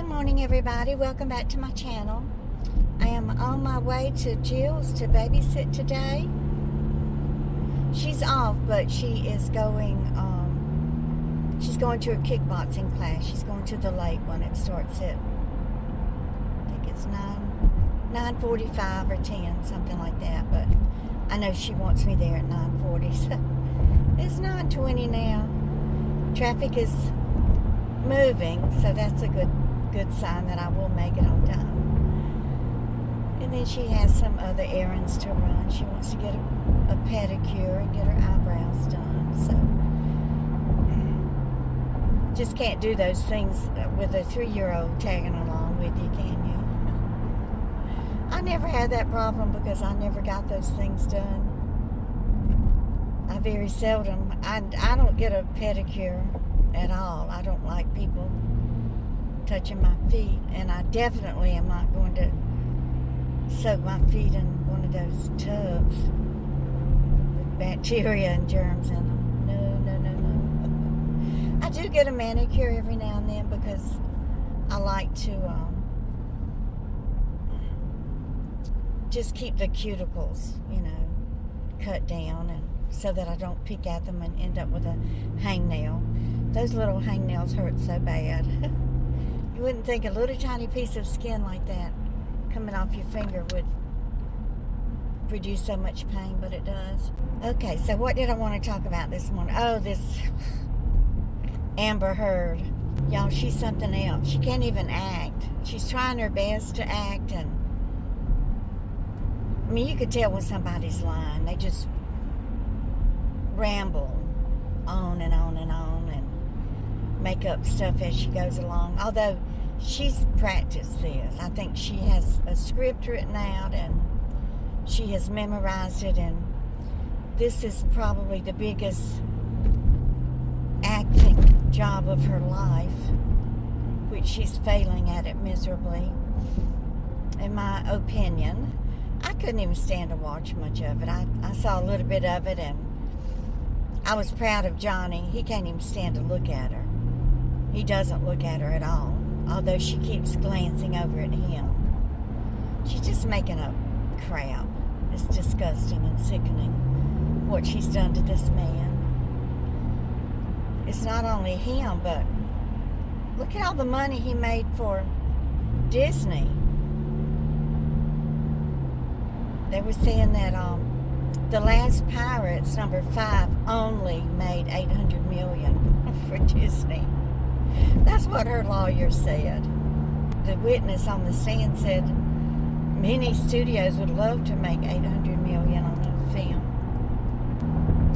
Good morning, everybody. Welcome back to my channel. I am on my way to Jill's to babysit today. She's off, but she is going. She's going to her kickboxing class. She's going to the late one. It starts at, I think it's 9:45 or 10, something like that. But I know she wants me there at 9:40. So it's 9:20 now. Traffic is moving, so that's a good sign that I will make it on time. And then she has some other errands to run. She wants to get a pedicure and get her eyebrows done. So just can't do those things with a 3-year-old tagging along with you, can you? I never had that problem because I never got those things done. I very seldom, I don't get a pedicure at all. I don't like people touching my feet, and I definitely am not going to soak my feet in one of those tubs with bacteria and germs in them. No. I do get a manicure every now and then because I like to just keep the cuticles, cut down, and so that I don't pick at them and end up with a hangnail. Those little hangnails hurt so bad. You wouldn't think a little tiny piece of skin like that coming off your finger would produce so much pain, but it does. Okay, so what did I want to talk about this morning? Oh, this Amber Heard. Y'all, she's something else. She can't even act. She's trying her best to act, and I mean, you could tell when somebody's lying. They just ramble on and on and on and make up stuff as she goes along. Although she's practiced this. I think she has a script written out and she has memorized it, and this is probably the biggest acting job of her life, which she's failing at it miserably, in my opinion. I couldn't even stand to watch much of it. I saw a little bit of it, and I was proud of Johnny. He can't even stand to look at her. He doesn't look at her at all, although she keeps glancing over at him. She's just making up crap. It's disgusting and sickening what she's done to this man. It's not only him, but look at all the money he made for Disney. They were saying that The Last Pirates, number 5, only made $800 million for Disney. That's what her lawyer said. The witness on the stand said many studios would love to make $800 million on a film.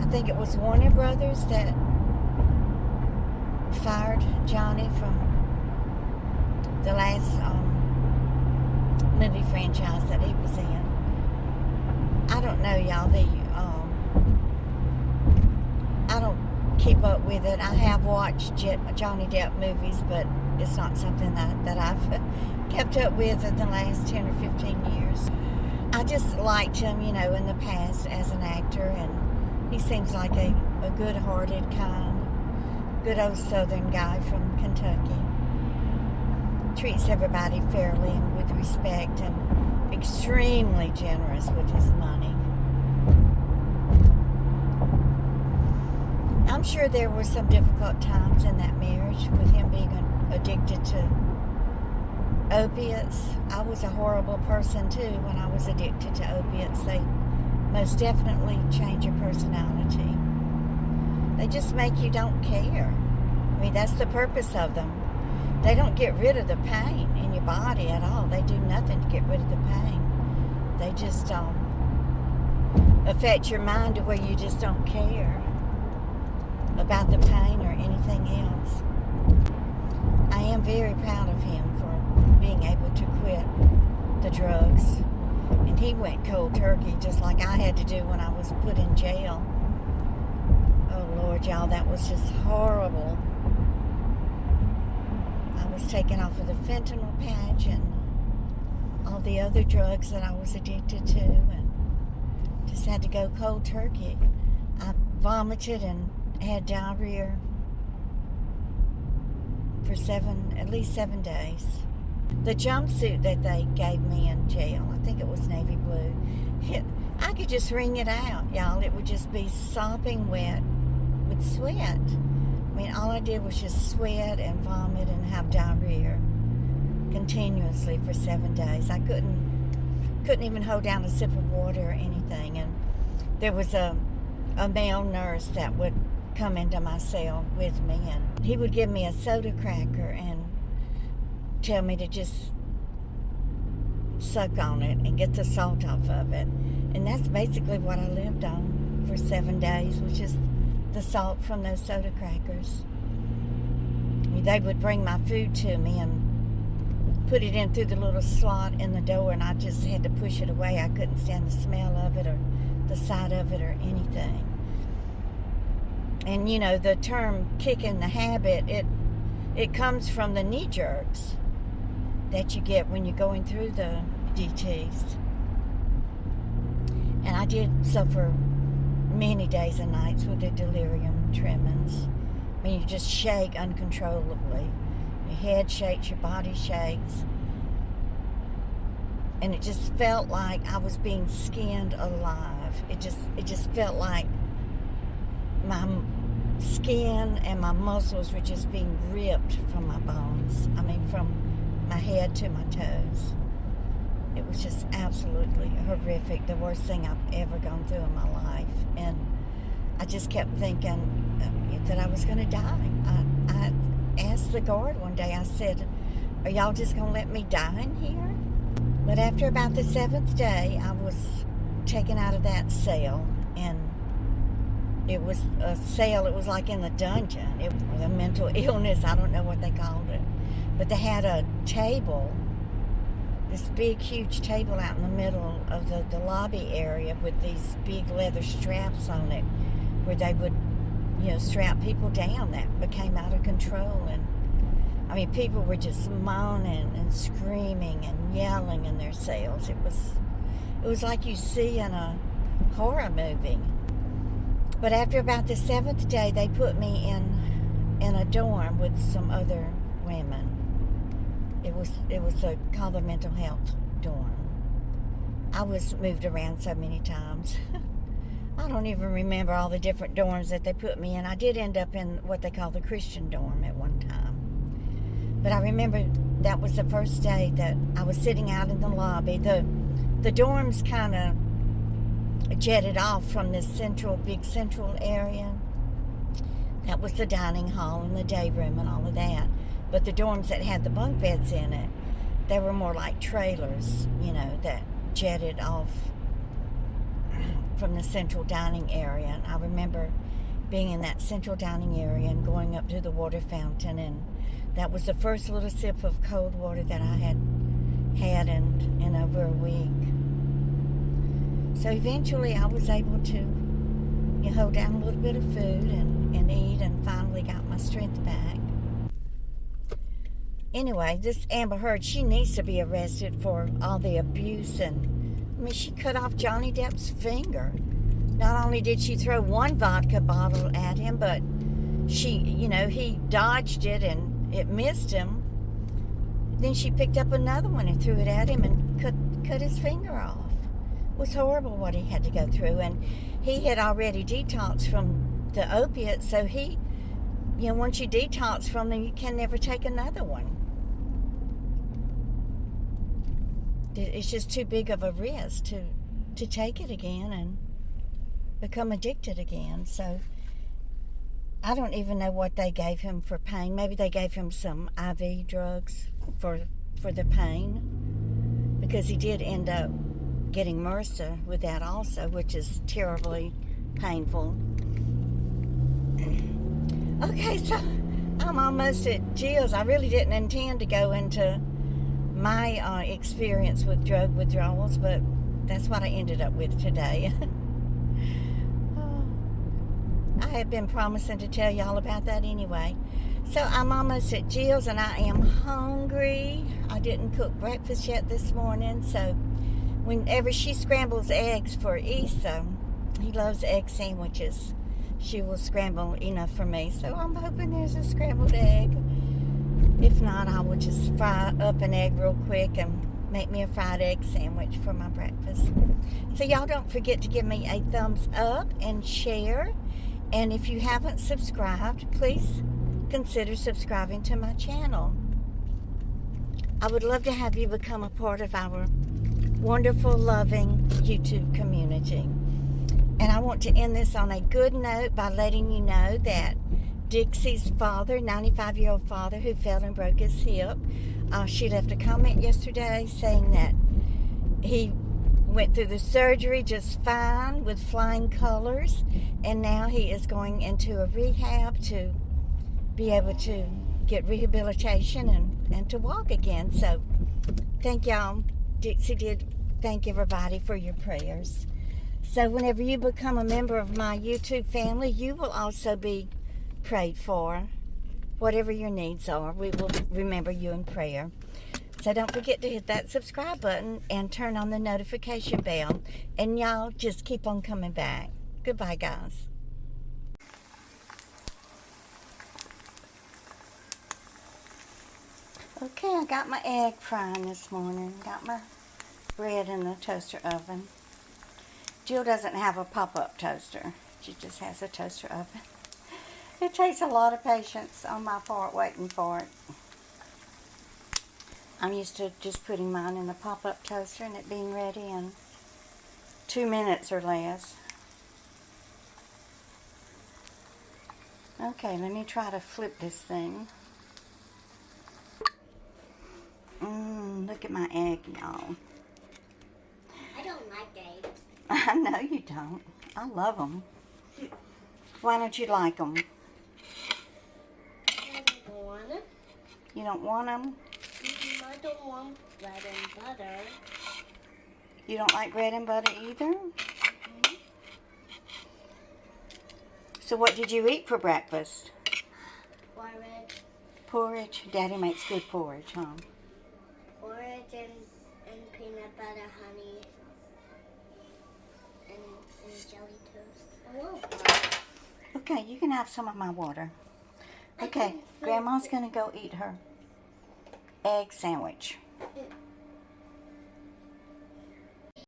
I think it was Warner Brothers that fired Johnny from the last movie franchise that he was in. I don't know, y'all. I don't keep up with it. I have watched Johnny Depp movies, but it's not something that I've kept up with in the last 10 or 15 years. I just liked him, in the past as an actor, and he seems like a good-hearted, kind, good old Southern guy from Kentucky. Treats everybody fairly and with respect, and extremely generous with his money. I'm sure there were some difficult times in that marriage with him being addicted to opiates. I was a horrible person too when I was addicted to opiates. They most definitely change your personality. They just make you don't care. I mean, that's the purpose of them. They don't get rid of the pain in your body at all. They do nothing to get rid of the pain. They just affect your mind to where you just don't care about the pain or anything else. I am very proud of him for being able to quit the drugs. And he went cold turkey just like I had to do when I was put in jail. Oh, Lord, y'all, that was just horrible. I was taken off of the fentanyl patch and all the other drugs that I was addicted to, and just had to go cold turkey. I vomited and had diarrhea for at least 7 days. The jumpsuit that they gave me in jail, I think it was navy blue, I could just wring it out, y'all. It would just be sopping wet with sweat. I mean, all I did was just sweat and vomit and have diarrhea continuously for 7 days. I couldn't even hold down a sip of water or anything. And there was a male nurse that would come into my cell with me, and he would give me a soda cracker and tell me to just suck on it and get the salt off of it. And that's basically what I lived on for 7 days, was just the salt from those soda crackers. They would bring my food to me and put it in through the little slot in the door, and I just had to push it away. I couldn't stand the smell of it or the sight of it or anything. And you know, the term kicking the habit, it comes from the knee jerks that you get when you're going through the DTs. And I did suffer many days and nights with the delirium tremens. I mean, you just shake uncontrollably. Your head shakes, your body shakes. And it just felt like I was being skinned alive. It just felt like my skin and my muscles were just being ripped from my bones. I mean, from my head to my toes. It was just absolutely horrific. The worst thing I've ever gone through in my life. And I just kept thinking that I was going to die. I asked the guard one day, I said, "Are y'all just going to let me die in here?" But after about the 7th day, I was taken out of that cell, and it was a cell, it was like in the dungeon. It was a mental illness, I don't know what they called it. But they had a table, this big, huge table out in the middle of the lobby area with these big leather straps on it, where they would, strap people down that became out of control. And I mean, people were just moaning and screaming and yelling in their cells. It was like you see in a horror movie. But after about the 7th day, they put me in a dorm with some other women. It was called the mental health dorm. I was moved around so many times. I don't even remember all the different dorms that they put me in. I did end up in what they call the Christian dorm at one time. But I remember that was the first day that I was sitting out in the lobby. The dorms kind of jetted off from this big central area. That was the dining hall and the day room and all of that. But the dorms that had the bunk beds in it, they were more like trailers, that jetted off from the central dining area. And I remember being in that central dining area and going up to the water fountain, and that was the first little sip of cold water that I had in over a week. So eventually I was able to hold down a little bit of food and eat, and finally got my strength back. Anyway, this Amber Heard, she needs to be arrested for all the abuse. And I mean, she cut off Johnny Depp's finger. Not only did she throw one vodka bottle at him, but he dodged it and it missed him. Then she picked up another one and threw it at him and cut his finger off. It was horrible what he had to go through. And he had already detoxed from the opiates, so he, once you detox from them, you can never take another one. It's just too big of a risk to take it again and become addicted again. So I don't even know what they gave him for pain. Maybe they gave him some IV drugs for the pain, because he did end up getting MRSA with that also, which is terribly painful. Okay, so I'm almost at Jill's. I really didn't intend to go into my experience with drug withdrawals, but that's what I ended up with today. I had been promising to tell y'all about that anyway. So I'm almost at Jill's and I am hungry. I didn't cook breakfast yet this morning, so whenever she scrambles eggs for Issa, he loves egg sandwiches, she will scramble enough for me. So I'm hoping there's a scrambled egg If not, I will just fry up an egg real quick and make me a fried egg sandwich for my breakfast. So y'all don't forget to give me a thumbs up and share. And if you haven't subscribed, please consider subscribing to my channel. I would love to have you become a part of our wonderful, loving YouTube community. And I want to end this on a good note by letting you know that Dixie's father, 95-year-old father who fell and broke his hip, she left a comment yesterday saying that he went through the surgery just fine with flying colors, and now he is going into a rehab to be able to get rehabilitation and to walk again. So thank y'all. Dixie did thank everybody for your prayers. So whenever you become a member of my YouTube family, you will also be prayed for. Whatever your needs are, we will remember you in prayer. So don't forget to hit that subscribe button and turn on the notification bell. And y'all just keep on coming back. Goodbye, guys. Okay, I got my egg frying this morning. Got my bread in the toaster oven. Jill doesn't have a pop-up toaster. She just has a toaster oven. It takes a lot of patience on my part waiting for it. I'm used to just putting mine in the pop-up toaster and it being ready in 2 minutes or less. Okay, let me try to flip this thing. Look at my egg, y'all. I don't like eggs. I know you don't. I love them. Why don't you like them? I don't want it. You don't want them? I don't want bread and butter. You don't like bread and butter either? So what did you eat for breakfast? Porridge. Porridge. Daddy makes good porridge, huh? Porridge and peanut butter, honey, and jelly toast. I love that. Okay, you can have some of my water. Okay, Grandma's going to go eat her egg sandwich.